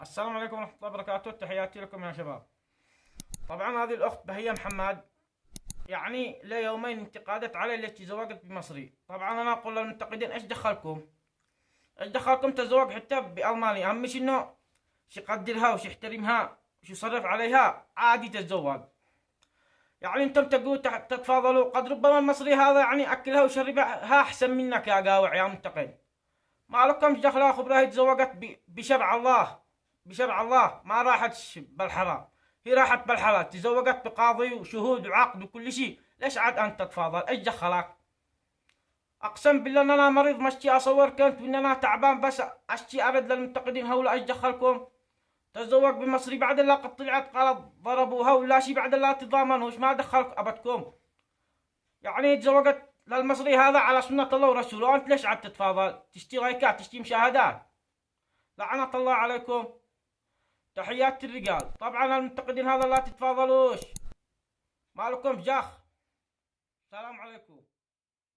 السلام عليكم ورحمة الله وبركاته، تحياتي لكم يا شباب. طبعا هذه الأخت بهية محمد يعني لي يومين انتقادت علي اللي تزوجت بمصري. طبعا أنا أقول للمنتقدين إيش دخلكم؟ إيش دخلكم تزوج حتى بألماني؟ أهم شي إنه شي يقدرها وش يحترمها وش يصرف عليها عادي تتزوج. يعني انتم تقولوا تتفاضلوا، قد ربما المصري هذا يعني أكلها وشربها أحسن منك يا قاوع يا منتقد. ما لكمش دخل خبرها تزوجت بشرع الله، بشرع الله ما راحت بالحرام، هي راحت بالحلال تزوجت بقاضي وشهود وعقد وكل شيء. ليش عاد انت تتفاضل؟ ايش دخلك؟ اقسم بالله ان انا مريض مشتي اصور كنت وان انا تعبان، بس اشتي ابد للمنتقدين هؤلاء ايش دخلكم؟ تزوج بمصري بعد الله قد طلعت قالت ضربوها ولا شيء، بعد الله تضامنوش، ما دخلك ابدكم. يعني تزوجت للمصري هذا على سنة الله ورسوله، انت ليش عاد تتفاضل؟ تشتي لايكات، تشتي مشاهدات. لعنة الله عليكم. تحيات الرجال. طبعا المنتقدين هذا لا تتفاضلوش، ما لكم جخ. السلام عليكم.